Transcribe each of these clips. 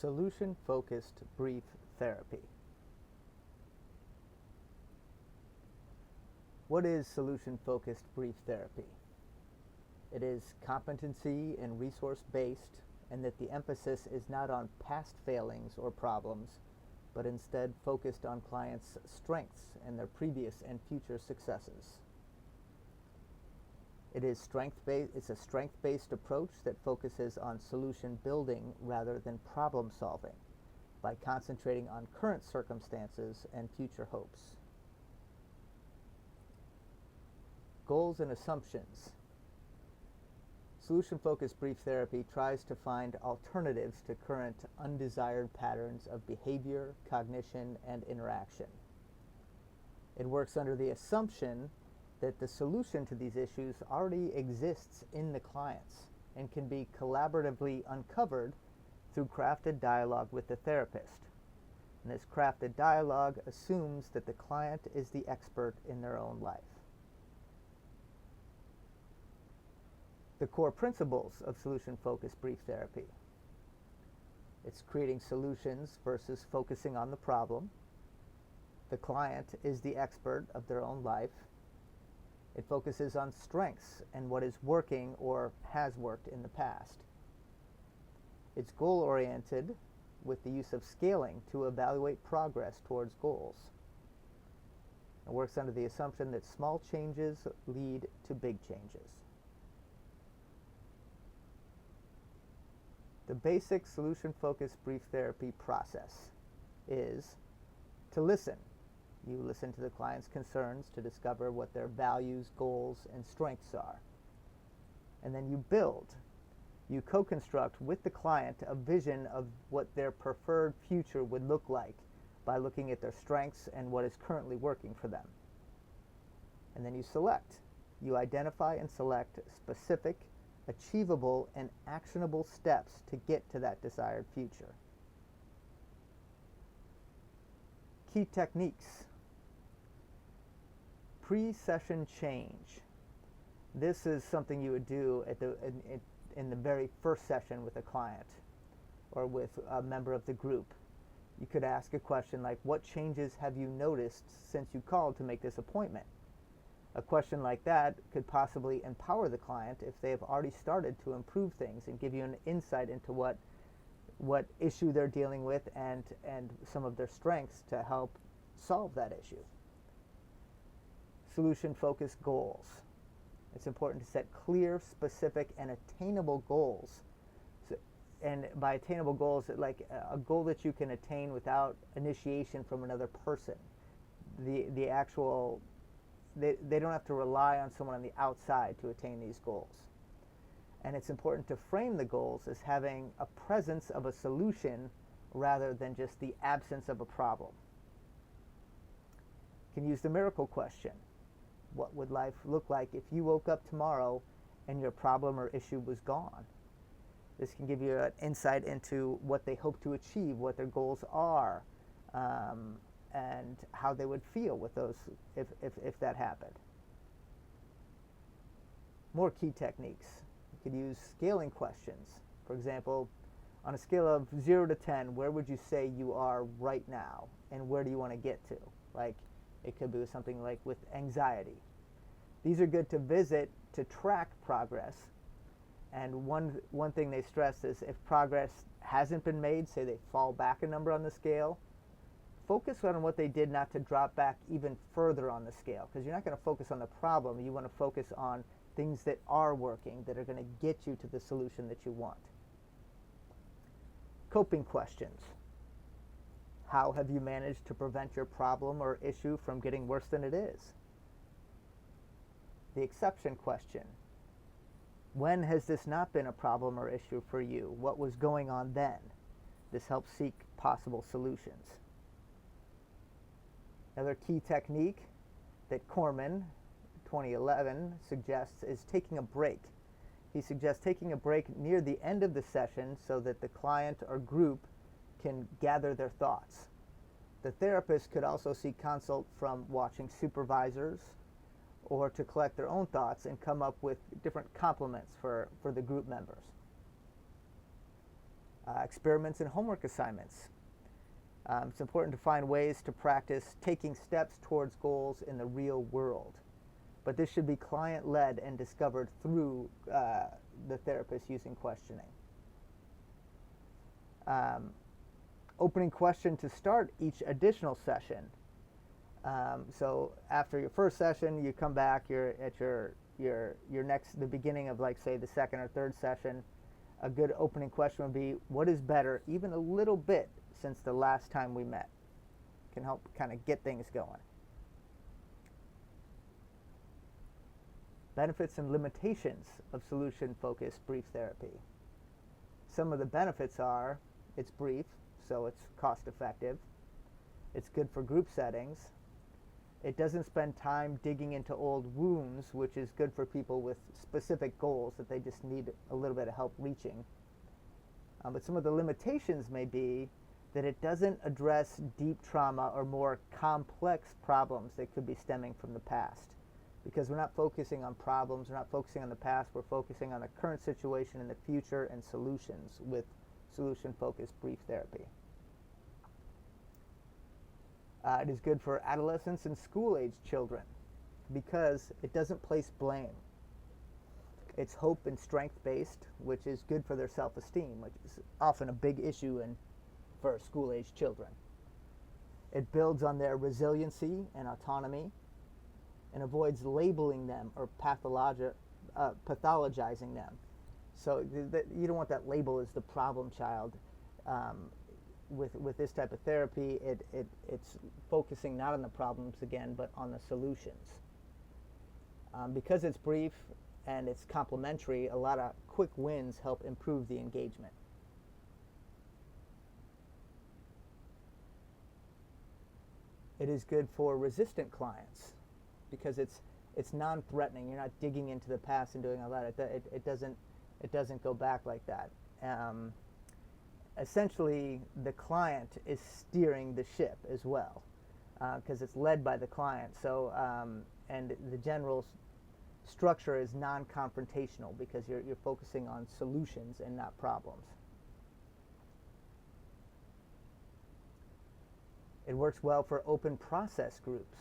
Solution-focused brief therapy. What is solution-focused brief therapy? It is competency and resource-based, and that the emphasis is not on past failings or problems, but instead focused on clients' strengths and their previous and future successes. It's a strength-based approach that focuses on solution building rather than problem solving by concentrating on current circumstances and future hopes. Goals and assumptions. Solution-focused brief therapy tries to find alternatives to current undesired patterns of behavior, cognition, and interaction. It works under the assumption that the solution to these issues already exists in the clients and can be collaboratively uncovered through crafted dialogue with the therapist. And this crafted dialogue assumes that the client is the expert in their own life. The core principles of solution-focused brief therapy. It's creating solutions versus focusing on the problem. The client is the expert of their own life. It focuses on strengths and what is working or has worked in the past. It's goal-oriented with the use of scaling to evaluate progress towards goals. It works under the assumption that small changes lead to big changes. The basic solution-focused brief therapy process is to listen. You listen to the client's concerns to discover what their values, goals, and strengths are. And then you build. You co-construct with the client a vision of what their preferred future would look like by looking at their strengths and what is currently working for them. And then you select. You identify and select specific, achievable, and actionable steps to get to that desired future. Key techniques. Pre-session change. This is something you would do in the very first session with a client or with a member of the group. You could ask a question like, what changes have you noticed since you called to make this appointment? A question like that could possibly empower the client if they have already started to improve things and give you an insight into what issue they're dealing with and some of their strengths to help solve that issue. Solution-focused goals. It's important to set clear, specific, and attainable goals. And by attainable goals, like a goal that you can attain without initiation from another person. They don't have to rely on someone on the outside to attain these goals. And it's important to frame the goals as having a presence of a solution rather than just the absence of a problem. You can use the miracle question. What would life look like if you woke up tomorrow and your problem or issue was gone? This can give you an insight into what they hope to achieve, what their goals are, and how they would feel with those if that happened. More key techniques. You could use scaling questions. For example, on a scale of 0 to 10, where would you say you are right now? And where do you want to get to? Like, it could be something like with anxiety. These are good to visit to track progress. And one thing they stress is if progress hasn't been made, say they fall back a number on the scale, focus on what they did not to drop back even further on the scale, because you're not going to focus on the problem. You want to focus on things that are working, that are going to get you to the solution that you want. Coping questions. How have you managed to prevent your problem or issue from getting worse than it is? The exception question. When has this not been a problem or issue for you? What was going on then? This helps seek possible solutions. Another key technique that Corman, 2011, suggests is taking a break. He suggests taking a break near the end of the session so that the client or group can gather their thoughts. The therapist could also seek consult from watching supervisors or to collect their own thoughts and come up with different compliments for the group members. experiments and homework assignments. It's important to find ways to practice taking steps towards goals in the real world. But this should be client-led and discovered through the therapist using questioning. Opening question to start each additional session. So after your first session, you come back, you're at your the beginning of, like, say, the second or third session. A good opening question would be, what is better even a little bit since the last time we met? Can help kind of get things going. Benefits and limitations of solution-focused brief therapy. Some of the benefits are, it's brief, so it's cost-effective. It's good for group settings. It doesn't spend time digging into old wounds, which is good for people with specific goals that they just need a little bit of help reaching. But some of the limitations may be that it doesn't address deep trauma or more complex problems that could be stemming from the past. Because we're not focusing on problems, we're not focusing on the past, we're focusing on the current situation and the future and solutions with solution-focused brief therapy. It is good for adolescents and school-age children because it doesn't place blame. It's hope and strength-based, which is good for their self-esteem, which is often a big issue for school-age children. It builds on their resiliency and autonomy and avoids labeling them or pathologizing them. So you don't want that label as the problem child. With this type of therapy, it's focusing not on the problems again, but on the solutions. Because it's brief and it's complementary, a lot of quick wins help improve the engagement. It is good for resistant clients because it's non-threatening. You're not digging into the past and doing all that. It doesn't go back like that. Essentially, the client is steering the ship as well, because it's led by the client. So, and the general structure is non-confrontational because you're focusing on solutions and not problems. It works well for open process groups.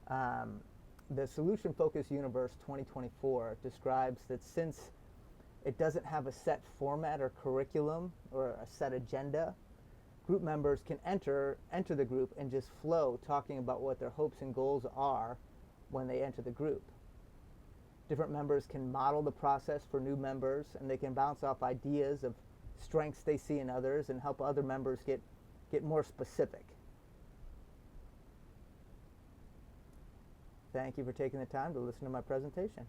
The Solution Focused Universe 2024 describes that since it doesn't have a set format or curriculum or a set agenda, group members can enter the group and just flow, talking about what their hopes and goals are when they enter the group. Different members can model the process for new members, and they can bounce off ideas of strengths they see in others and help other members get more specific. Thank you for taking the time to listen to my presentation.